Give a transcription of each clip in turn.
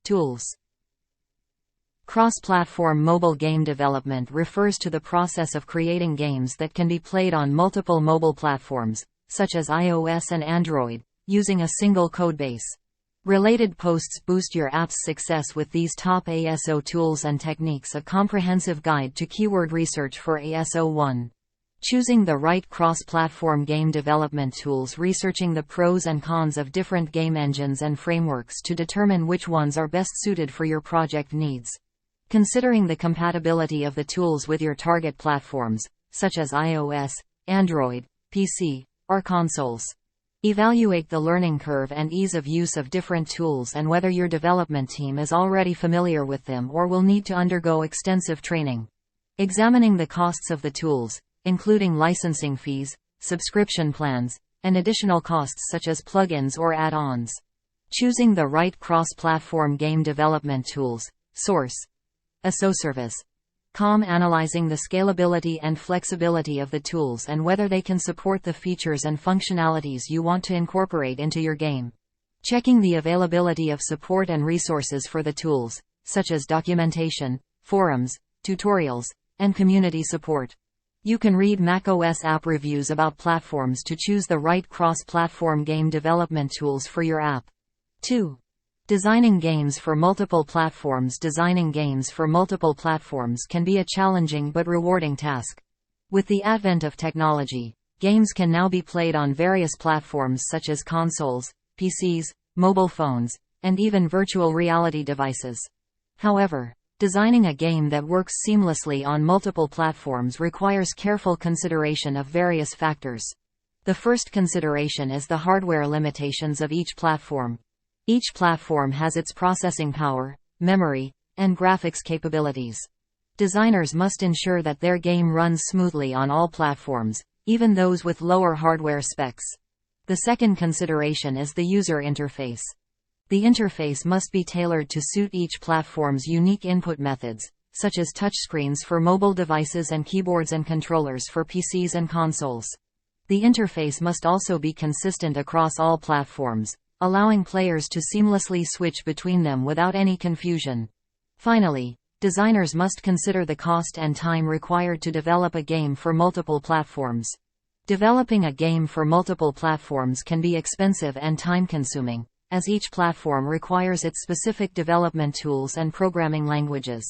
Tools. Cross-platform mobile game development refers to the process of creating games that can be played on multiple mobile platforms, such as iOS and Android, using a single codebase. Related posts boost your app's success with these top ASO tools and techniques. A comprehensive guide to keyword research for ASO 1. Choosing the right cross-platform game development tools. Researching the pros and cons of different game engines and frameworks to determine which ones are best suited for your project needs. Considering the compatibility of the tools with your target platforms, such as iOS, Android, PC, or consoles. Evaluate the learning curve and ease of use of different tools and whether your development team is already familiar with them or will need to undergo extensive training. Examining the costs of the tools, including licensing fees, subscription plans, and additional costs such as plugins or add-ons. Choosing the right cross-platform game development tools. Source: ASOService. Analyzing the scalability and flexibility of the tools and whether they can support the features and functionalities you want to incorporate into your game. Checking the availability of support and resources for the tools, such as documentation, forums, tutorials, and community support. You can read macOS app reviews about platforms to choose the right cross-platform game development tools for your app. 2. Designing games for multiple platforms. Designing games for multiple platforms can be a challenging but rewarding task. With the advent of technology, games can now be played on various platforms such as consoles, PCs, mobile phones, and even virtual reality devices. However, designing a game that works seamlessly on multiple platforms requires careful consideration of various factors. The first consideration is the hardware limitations of each platform. Each platform has its processing power, memory, and graphics capabilities. Designers must ensure that their game runs smoothly on all platforms, even those with lower hardware specs. The second consideration is the user interface. The interface must be tailored to suit each platform's unique input methods, such as touchscreens for mobile devices and keyboards and controllers for PCs and consoles. The interface must also be consistent across all platforms, allowing players to seamlessly switch between them without any confusion. Finally, designers must consider the cost and time required to develop a game for multiple platforms. Developing a game for multiple platforms can be expensive and time-consuming, as each platform requires its specific development tools and programming languages.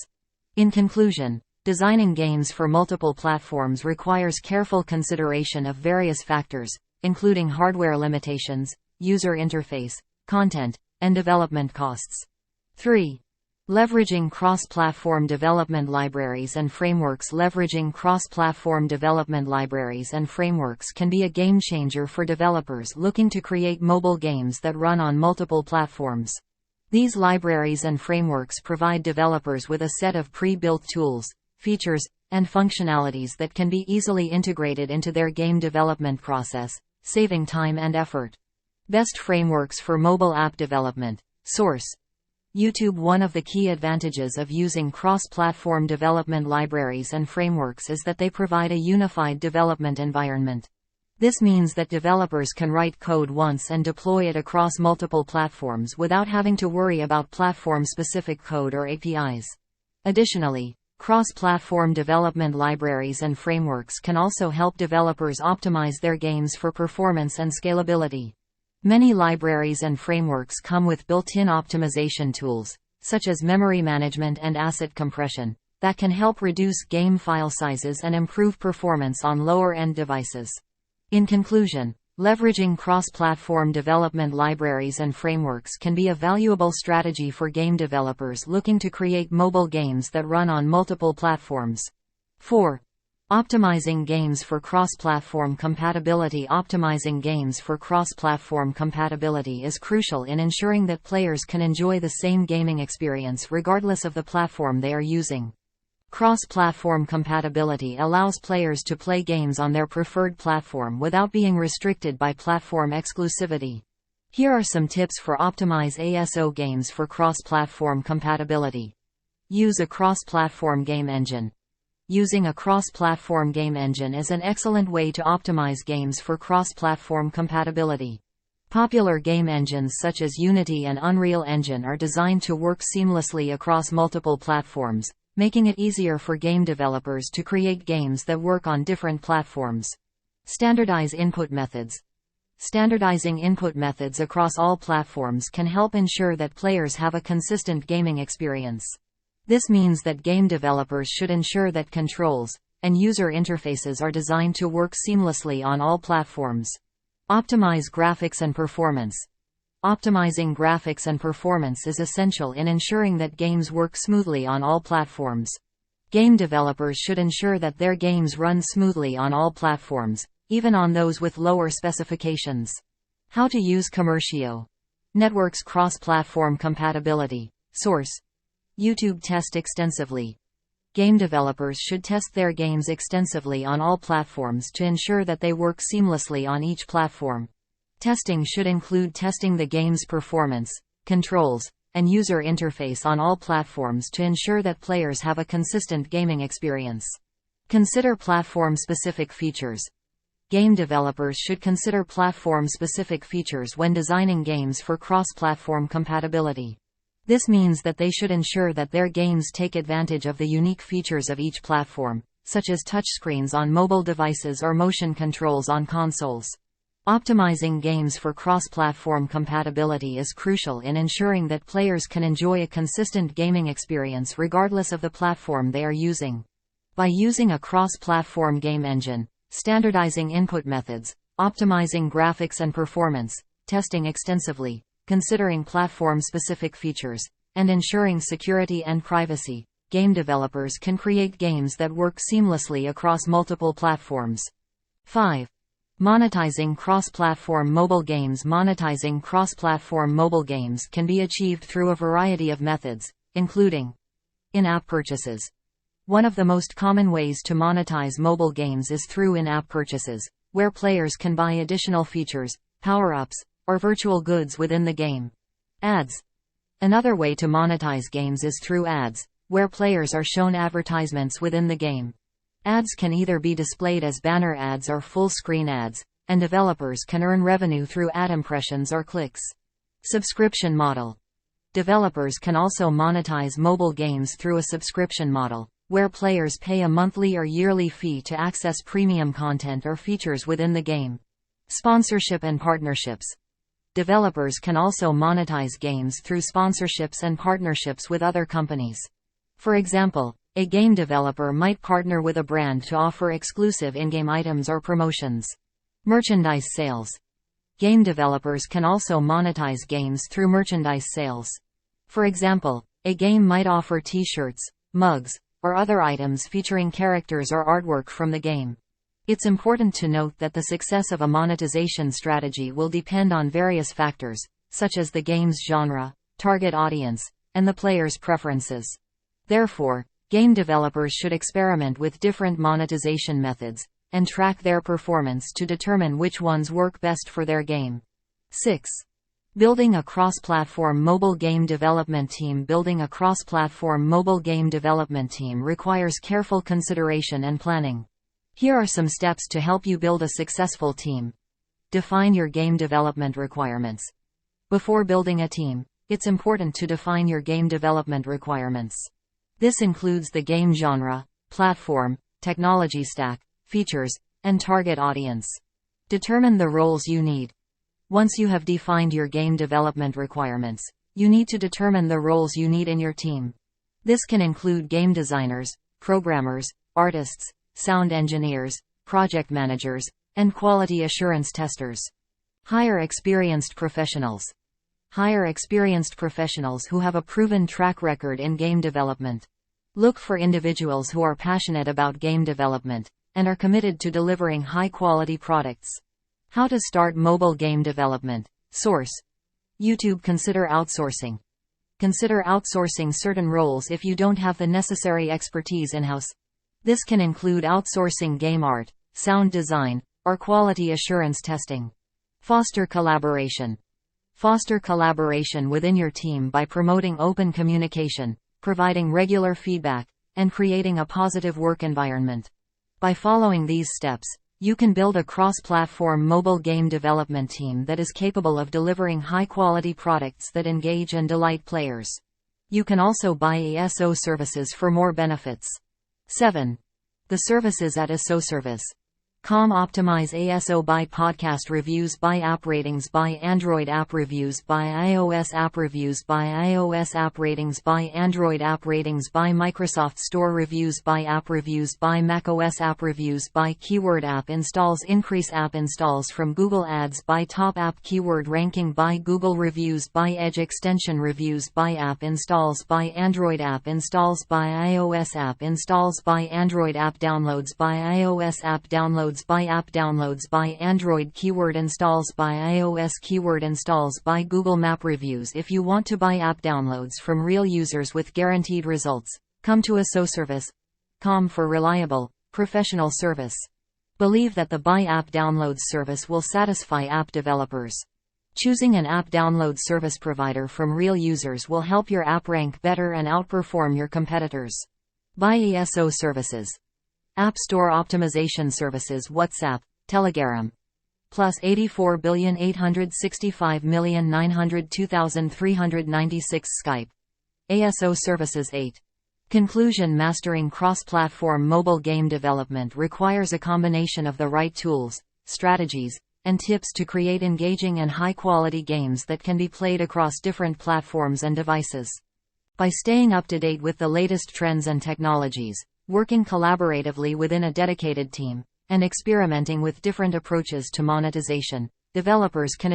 In conclusion, designing games for multiple platforms requires careful consideration of various factors, including hardware limitations, user interface, content, and development costs. 3. Leveraging cross-platform development libraries and frameworks. Leveraging cross-platform development libraries and frameworks can be a game-changer for developers looking to create mobile games that run on multiple platforms. These libraries and frameworks provide developers with a set of pre-built tools, features, and functionalities that can be easily integrated into their game development process, saving time and effort. Best frameworks for mobile app development. Source: YouTube. One of the key advantages of using cross-platform development libraries and frameworks is that they provide a unified development environment. This means that developers can write code once and deploy it across multiple platforms without having to worry about platform-specific code or APIs. Additionally, cross-platform development libraries and frameworks can also help developers optimize their games for performance and scalability. Many libraries and frameworks come with built-in optimization tools, such as memory management and asset compression, that can help reduce game file sizes and improve performance on lower-end devices. In conclusion, leveraging cross-platform development libraries and frameworks can be a valuable strategy for game developers looking to create mobile games that run on multiple platforms. 4. Optimizing games for cross-platform compatibility. Optimizing games for cross-platform compatibility is crucial in ensuring that players can enjoy the same gaming experience regardless of the platform they are using. Cross-platform compatibility allows players to play games on their preferred platform without being restricted by platform exclusivity. Here are some tips for optimize ASO games for cross-platform compatibility. Use a cross-platform game engine. Using a cross-platform game engine is an excellent way to optimize games for cross-platform compatibility. Popular game engines such as Unity and Unreal Engine are designed to work seamlessly across multiple platforms, making it easier for game developers to create games that work on different platforms. Standardize input methods. Standardizing input methods across all platforms can help ensure that players have a consistent gaming experience. This means that game developers should ensure that controls and user interfaces are designed to work seamlessly on all platforms. Optimize graphics and performance. Optimizing graphics and performance is essential in ensuring that games work smoothly on all platforms. Game developers should ensure that their games run smoothly on all platforms, even on those with lower specifications. How to use Commercio. Networks cross-platform compatibility. Source: YouTube. Test extensively. Game developers should test their games extensively on all platforms to ensure that they work seamlessly on each platform. Testing should include testing the game's performance, controls, and user interface on all platforms to ensure that players have a consistent gaming experience. Consider platform-specific features. Game developers should consider platform-specific features when designing games for cross-platform compatibility. This means that they should ensure that their games take advantage of the unique features of each platform, such as touchscreens on mobile devices or motion controls on consoles. Optimizing games for cross-platform compatibility is crucial in ensuring that players can enjoy a consistent gaming experience regardless of the platform they are using. By using a cross-platform game engine, standardizing input methods, optimizing graphics and performance, testing extensively, considering platform-specific features, and ensuring security and privacy, game developers can create games that work seamlessly across multiple platforms. 5. Monetizing cross-platform mobile games. Monetizing cross-platform mobile games can be achieved through a variety of methods, including in-app purchases. One of the most common ways to monetize mobile games is through in-app purchases, where players can buy additional features, power-ups, or virtual goods within the game. Ads. Another way to monetize games is through ads, where players are shown advertisements within the game. Ads can either be displayed as banner ads or full-screen ads, and developers can earn revenue through ad impressions or clicks. Subscription model. Developers can also monetize mobile games through a subscription model, where players pay a monthly or yearly fee to access premium content or features within the game. Sponsorship and partnerships. Developers can also monetize games through sponsorships and partnerships with other companies. For example, a game developer might partner with a brand to offer exclusive in-game items or promotions. Merchandise sales. Game developers can also monetize games through merchandise sales. For example, a game might offer t-shirts, mugs, or other items featuring characters or artwork from the game. It's important to note that the success of a monetization strategy will depend on various factors, such as the game's genre, target audience, and the player's preferences. Therefore, game developers should experiment with different monetization methods, and track their performance to determine which ones work best for their game. 6. Building a cross-platform mobile game development team. Building a cross-platform mobile game development team requires careful consideration and planning. Here are some steps to help you build a successful team. Define your game development requirements. Before building a team, it's important to define your game development requirements. This includes the game genre, platform, technology stack, features, and target audience. Determine the roles you need. Once you have defined your game development requirements, you need to determine the roles you need in your team. This can include game designers, programmers, artists, sound engineers, project managers, and quality assurance testers. Hire experienced professionals. Hire experienced professionals who have a proven track record in game development. Look for individuals who are passionate about game development and are committed to delivering high-quality products. How to start mobile game development. Source: YouTube. Consider outsourcing. Consider outsourcing certain roles if you don't have the necessary expertise in-house. This can include outsourcing game art, sound design, or quality assurance testing. Foster collaboration. Foster collaboration within your team by promoting open communication, providing regular feedback, and creating a positive work environment. By following these steps, You can build a cross-platform mobile game development team that is capable of delivering high-quality products that engage and delight players. You can also buy ASO services for more benefits. 7. The services at ASOService.com optimize ASO by podcast reviews, by app ratings, by Android app reviews, by iOS app reviews, by iOS app ratings, by Android app ratings, by Microsoft Store reviews, by app reviews, by macOS app reviews, by keyword app installs, increase app installs from Google Ads, by top app keyword ranking, by Google reviews, by Edge extension reviews, by app installs, by Android app installs, by iOS app installs, by Android app downloads, by iOS app downloads, by app downloads, by Android keyword installs, by iOS keyword installs, by Google Map reviews. If you want to buy app downloads from real users with guaranteed results, come to ASOService.com for reliable, professional service. Believe that the Buy App Downloads service will satisfy app developers. Choosing an app download service provider from real users will help your app rank better and outperform your competitors. Buy ASO services. App Store Optimization Services, WhatsApp, Telegram. Plus 84,865,902,396 Skype. ASO Services 8. Conclusion: mastering cross-platform mobile game development requires a combination of the right tools, strategies, and tips to create engaging and high-quality games that can be played across different platforms and devices. By staying up to date with the latest trends and technologies, working collaboratively within a dedicated team, and experimenting with different approaches to monetization, developers can